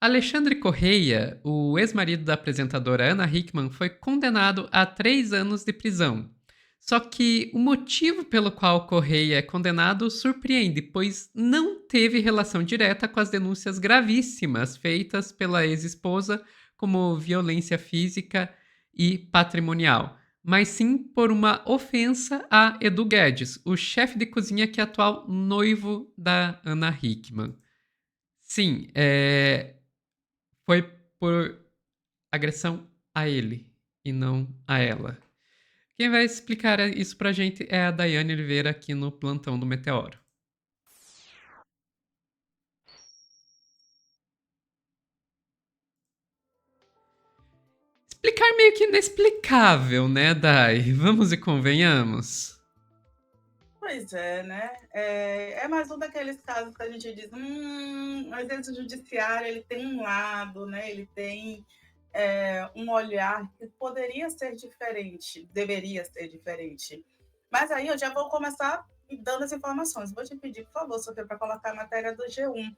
Alexandre Correia, o ex-marido da apresentadora Ana Hickman, foi condenado a 3 anos de prisão. Só que o motivo pelo qual Correia é condenado surpreende, pois não teve relação direta com as denúncias gravíssimas feitas pela ex-esposa, como violência física e patrimonial, mas sim por uma ofensa a Edu Guedes, o chefe de cozinha que é atual noivo da Ana Hickman. Sim, foi por agressão a ele e não a ela. Quem vai explicar isso pra gente é a Daiane Oliveira aqui no Plantão do Meteoro. Explicar meio que inexplicável, né, Dai? Vamos e convenhamos. Pois é, né? É mais um daqueles casos que a gente diz, às vezes o judiciário ele tem um lado, né? Ele tem um olhar que poderia ser diferente, deveria ser diferente. Mas aí eu já vou começar dando as informações. Vou te pedir, por favor, Sofia, para colocar a matéria do G1.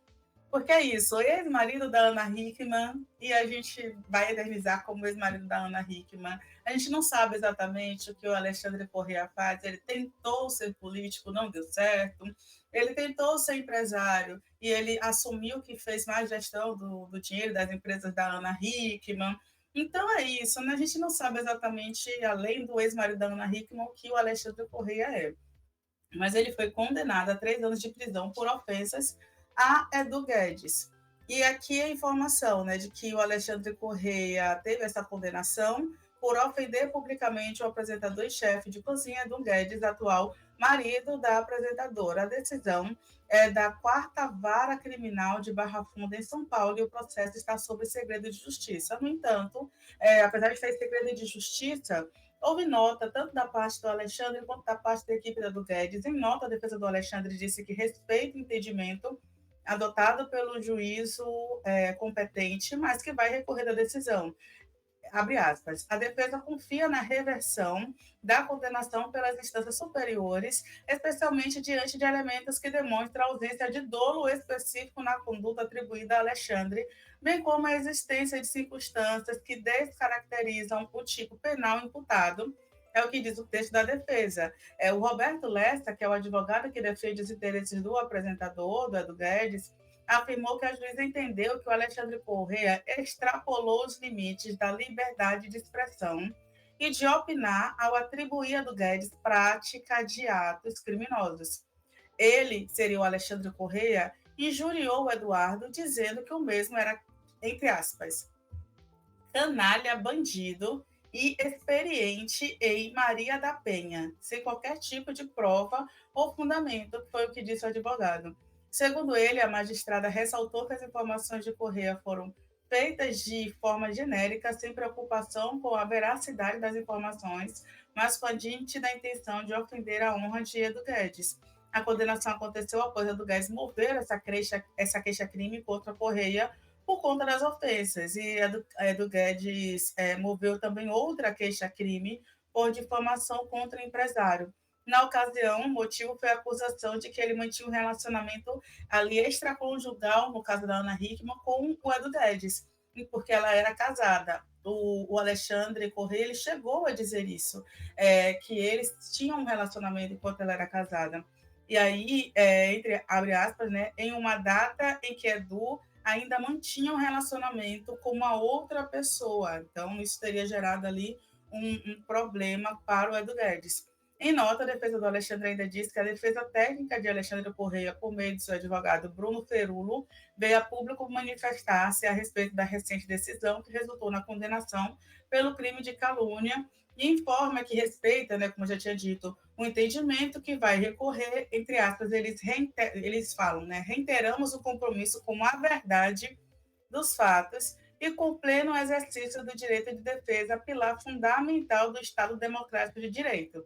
Porque é isso, o ex-marido da Ana Hickman, e a gente vai eternizar como ex-marido da Ana Hickman. A gente não sabe exatamente o que o Alexandre Corrêa faz. Ele tentou ser político, não deu certo. Ele tentou ser empresário e ele assumiu que fez mais gestão do dinheiro das empresas da Ana Hickman. Então é isso, né? A gente não sabe exatamente, além do ex-marido da Ana Hickman, o que o Alexandre Corrêa é. Mas ele foi condenado a 3 anos de prisão por ofensas a Edu Guedes. E aqui a informação, né, de que o Alexandre Correia teve essa condenação por ofender publicamente o apresentador e chefe de cozinha Edu Guedes, atual marido da apresentadora. A decisão é da 4ª Vara Criminal de Barra Funda, em São Paulo, e o processo está sob segredo de justiça. No entanto, apesar de estar em segredo de justiça, houve nota tanto da parte do Alexandre quanto da parte da equipe do Guedes. Em nota, a defesa do Alexandre disse que respeita o entendimento adotado pelo juízo competente, mas que vai recorrer da decisão. Abre aspas, a defesa confia na reversão da condenação pelas instâncias superiores, especialmente diante de elementos que demonstram a ausência de dolo específico na conduta atribuída a Alexandre, bem como a existência de circunstâncias que descaracterizam o tipo penal imputado. É o que diz o texto da defesa. O Roberto Lessa, que é o advogado que defende os interesses do apresentador, do Edu Guedes, afirmou que a juíza entendeu que o Alexandre Correia extrapolou os limites da liberdade de expressão e de opinar ao atribuir a do Guedes prática de atos criminosos. Ele, seria o Alexandre Correia, injuriou o Eduardo, dizendo que o mesmo era, entre aspas, canalha, bandido e experiente em Maria da Penha, sem qualquer tipo de prova ou fundamento, foi o que disse o advogado. Segundo ele, a magistrada ressaltou que as informações de Correia foram feitas de forma genérica, sem preocupação com a veracidade das informações, mas com a nítida intenção de ofender a honra de Edu Guedes. A condenação aconteceu após Edu Guedes mover essa queixa-crime contra Correia por conta das ofensas. E Edu Guedes moveu também outra queixa-crime por difamação contra o empresário. Na ocasião, o motivo foi a acusação de que ele mantinha um relacionamento ali extraconjugal, no caso da Ana Hickman, com o Edu Guedes, porque ela era casada. O Alexandre Corrêa ele chegou a dizer isso, que eles tinham um relacionamento enquanto ela era casada. E aí, abre aspas, né, em uma data em que Edu ainda mantinha um relacionamento com uma outra pessoa. Então, isso teria gerado ali um problema para o Edu Guedes. Em nota, a defesa do Alexandre ainda disse que a defesa técnica de Alexandre Correia, por meio de seu advogado Bruno Ferulo, veio a público manifestar-se a respeito da recente decisão que resultou na condenação pelo crime de calúnia e informa que respeita, né, como eu já tinha dito, o entendimento que vai recorrer, entre aspas, eles falam, né, reiteramos o compromisso com a verdade dos fatos e com o pleno exercício do direito de defesa, pilar fundamental do Estado Democrático de Direito.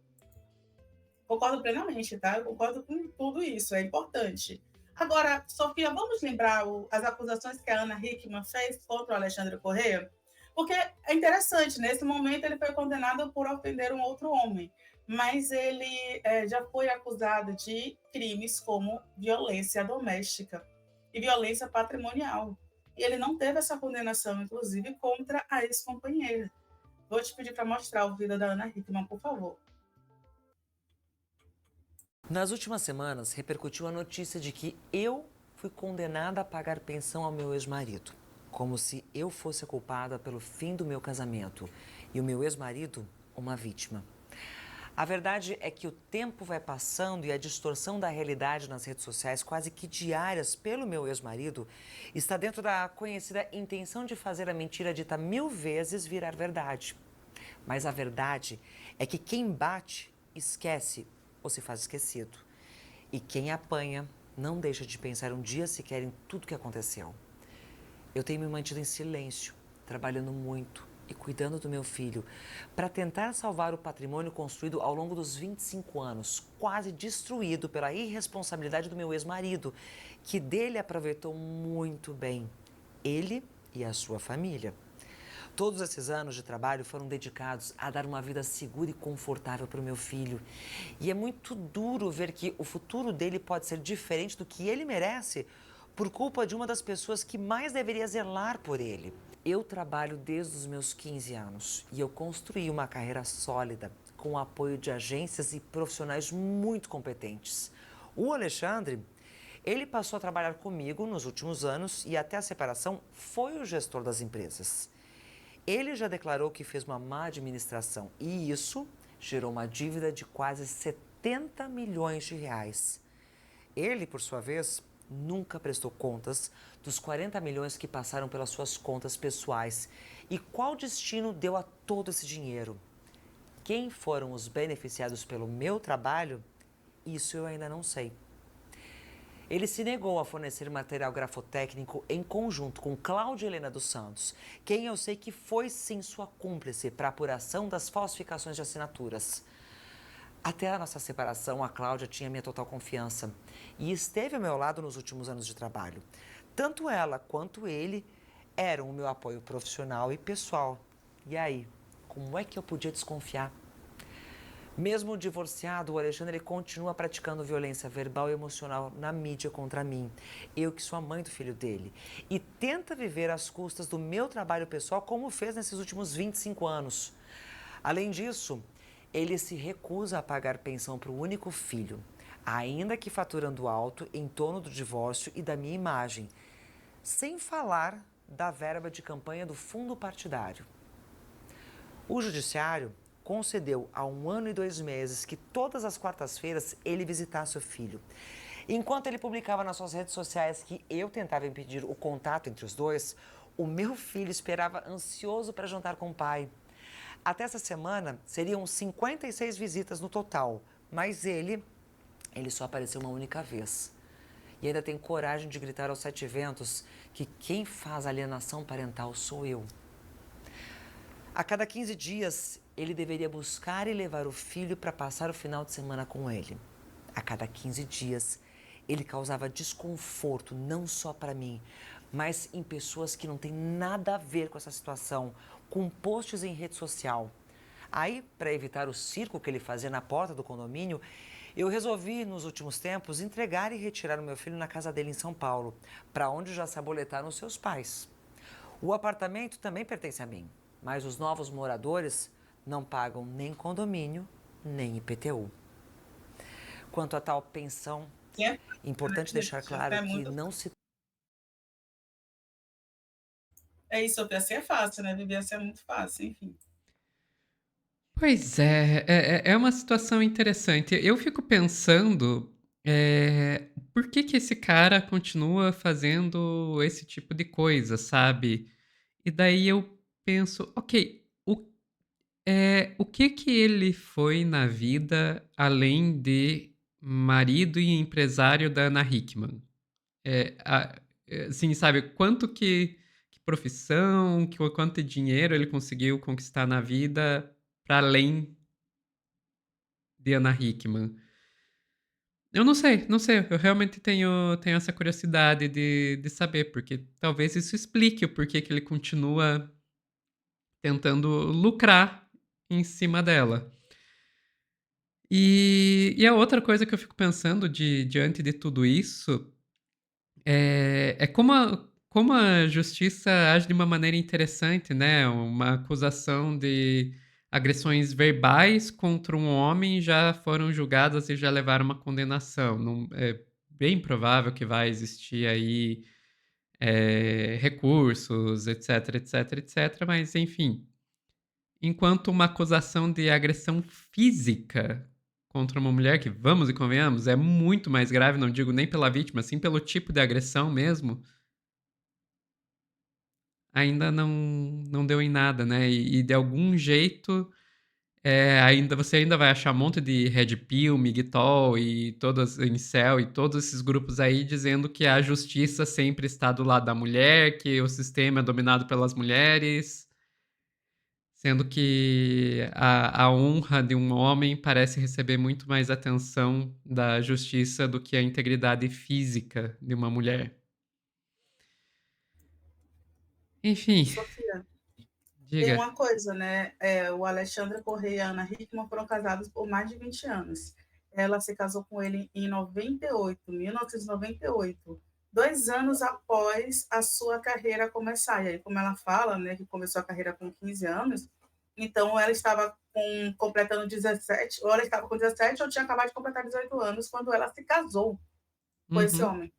Concordo plenamente, tá? Eu concordo com tudo isso, é importante. Agora, Sofia, vamos lembrar as acusações que a Ana Hickman fez contra o Alexandre Correia? Porque é interessante, nesse momento ele foi condenado por ofender um outro homem, mas ele já foi acusado de crimes como violência doméstica e violência patrimonial. e ele não teve essa condenação, inclusive, contra a ex-companheira. Vou te pedir para mostrar o vídeo da Ana Hickman, por favor. Nas últimas semanas, repercutiu a notícia de que eu fui condenada a pagar pensão ao meu ex-marido, como se eu fosse a culpada pelo fim do meu casamento e o meu ex-marido uma vítima. A verdade é que o tempo vai passando e a distorção da realidade nas redes sociais, quase que diárias pelo meu ex-marido, está dentro da conhecida intenção de fazer a mentira dita 1000 vezes virar verdade. Mas a verdade é que quem bate, esquece ou se faz esquecido. E quem apanha não deixa de pensar um dia sequer em tudo que aconteceu. Eu tenho me mantido em silêncio, trabalhando muito e cuidando do meu filho, para tentar salvar o patrimônio construído ao longo dos 25 anos, quase destruído pela irresponsabilidade do meu ex-marido, que dele aproveitou muito bem, ele e a sua família. Todos esses anos de trabalho foram dedicados a dar uma vida segura e confortável para o meu filho. E é muito duro ver que o futuro dele pode ser diferente do que ele merece por culpa de uma das pessoas que mais deveria zelar por ele. Eu trabalho desde os meus 15 anos e eu construí uma carreira sólida com o apoio de agências e profissionais muito competentes. O Alexandre, ele passou a trabalhar comigo nos últimos anos e até a separação foi o gestor das empresas. Ele já declarou que fez uma má administração e isso gerou uma dívida de quase 70 milhões de reais. Ele, por sua vez, nunca prestou contas dos 40 milhões que passaram pelas suas contas pessoais. E qual destino deu a todo esse dinheiro? Quem foram os beneficiados pelo meu trabalho? Isso eu ainda não sei. Ele se negou a fornecer material grafotécnico em conjunto com Cláudia Helena dos Santos, quem eu sei que foi sim sua cúmplice para a apuração das falsificações de assinaturas. Até a nossa separação, a Cláudia tinha minha total confiança e esteve ao meu lado nos últimos anos de trabalho. Tanto ela quanto ele eram o meu apoio profissional e pessoal. E aí, como é que eu podia desconfiar? Mesmo divorciado, o Alexandre continua praticando violência verbal e emocional na mídia contra mim. Eu que sou a mãe do filho dele. E tenta viver às custas do meu trabalho pessoal, como fez nesses últimos 25 anos. Além disso, ele se recusa a pagar pensão para o único filho, ainda que faturando alto em torno do divórcio e da minha imagem, sem falar da verba de campanha do fundo partidário. O judiciário concedeu há 1 ano e 2 meses que todas as quartas-feiras ele visitasse o filho. Enquanto ele publicava nas suas redes sociais que eu tentava impedir o contato entre os dois, o meu filho esperava ansioso para jantar com o pai. Até essa semana, seriam 56 visitas no total, mas ele só apareceu uma única vez. E ainda tem coragem de gritar aos 7 ventos que quem faz alienação parental sou eu. A cada 15 dias, ele deveria buscar e levar o filho para passar o final de semana com ele. A cada 15 dias, ele causava desconforto não só para mim, mas em pessoas que não têm nada a ver com essa situação, com posts em rede social. Aí, para evitar o circo que ele fazia na porta do condomínio, eu resolvi, nos últimos tempos, entregar e retirar o meu filho na casa dele em São Paulo, para onde já se aboletaram os seus pais. O apartamento também pertence a mim, mas os novos moradores não pagam nem condomínio, nem IPTU. Quanto a tal pensão, É importante deixar claro que não se... É isso, assim é fácil, né? Viver assim é muito fácil, enfim. Pois é uma situação interessante. Eu fico pensando, por que que esse cara continua fazendo esse tipo de coisa, sabe? E daí eu penso, ok, o que que ele foi na vida além de marido e empresário da Ana Hickman? Assim, sabe, que profissão, quanto de dinheiro ele conseguiu conquistar na vida para além de Ana Hickman? Eu não sei, não sei. Eu realmente tenho essa curiosidade de saber, porque talvez isso explique o porquê que ele continua tentando lucrar em cima dela. E a outra coisa que eu fico pensando diante de tudo isso é como como a justiça age de uma maneira interessante, né? Uma acusação de agressões verbais contra um homem já foram julgadas e já levaram uma condenação. É bem provável que vai existir aí recursos, etc, etc, etc. Mas, enfim, enquanto uma acusação de agressão física contra uma mulher, que vamos e convenhamos, é muito mais grave, não digo nem pela vítima, sim pelo tipo de agressão mesmo, ainda não deu em nada, né? E de algum jeito, você ainda vai achar um monte de Red Pill, Migtol e todas, Incel e todos esses grupos aí dizendo que a justiça sempre está do lado da mulher, que o sistema é dominado pelas mulheres, sendo que a honra de um homem parece receber muito mais atenção da justiça do que a integridade física de uma mulher. Enfim, Sofia, tem diga. uma coisa, né? O Alexandre Correia e a Ana Hickman foram casados por mais de 20 anos. Ela se casou com ele em 98, 1998, 2 anos após a sua carreira começar. E aí, como ela fala, né, que começou a carreira com 15 anos, então ela estava completando 17, ou ela estava com 17 ou tinha acabado de completar 18 anos quando ela se casou com esse Uhum, homem.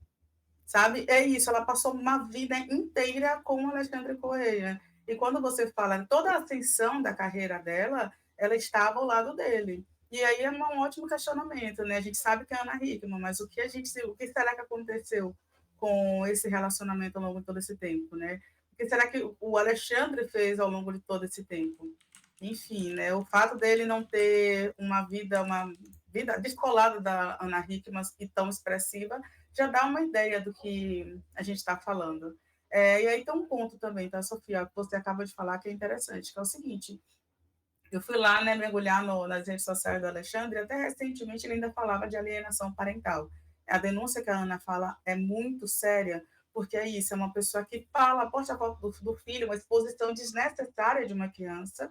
Sabe? É isso, ela passou uma vida inteira com o Alexandre Correia. E quando você fala em toda a ascensão da carreira dela, ela estava ao lado dele. E aí é um ótimo questionamento, né? A gente sabe que é Ana Hickman, mas o que será que aconteceu com esse relacionamento ao longo de todo esse tempo, né? O que será que o Alexandre fez ao longo de todo esse tempo? Enfim, né? O fato dele não ter uma vida descolada da Ana Hickman e tão expressiva já dá uma ideia do que a gente está falando. E aí tem um ponto também, tá, Sofia, que você acaba de falar que é interessante, que é o seguinte: eu fui lá, né, mergulhar nas redes sociais do Alexandre, e até recentemente ele ainda falava de alienação parental. A denúncia que a Ana fala é muito séria, porque é isso, é uma pessoa que fala, posta a foto do filho, uma exposição desnecessária de uma criança,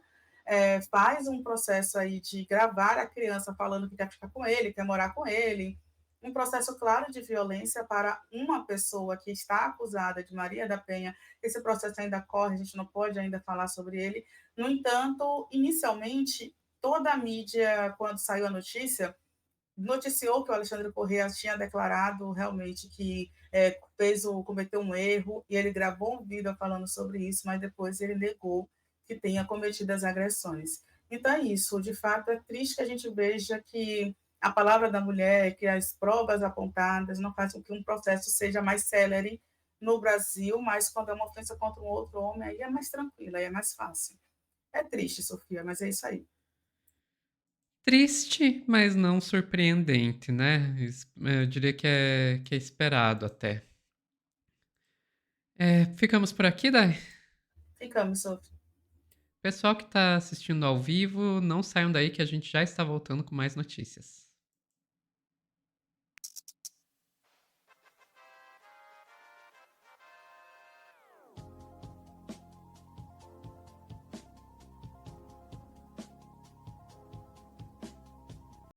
faz um processo aí de gravar a criança falando que quer ficar com ele, quer morar com ele, um processo claro de violência para uma pessoa que está acusada de Maria da Penha. Esse processo ainda corre, a gente não pode ainda falar sobre ele. No entanto, inicialmente, toda a mídia, quando saiu a notícia, noticiou que o Alexandre Corrêa tinha declarado realmente que cometeu um erro, e ele gravou um vídeo falando sobre isso, mas depois ele negou que tenha cometido as agressões. Então é isso, de fato é triste que a gente veja que a palavra da mulher, que as provas apontadas não fazem com que um processo seja mais célere no Brasil, mas quando é uma ofensa contra um outro homem, aí é mais tranquilo, aí é mais fácil. É triste, Sofia, mas é isso aí. triste, mas não surpreendente, né? Eu diria que é esperado até. Ficamos por aqui, Dai? Ficamos, Sofia. Pessoal que está assistindo ao vivo, não saiam daí que a gente já está voltando com mais notícias.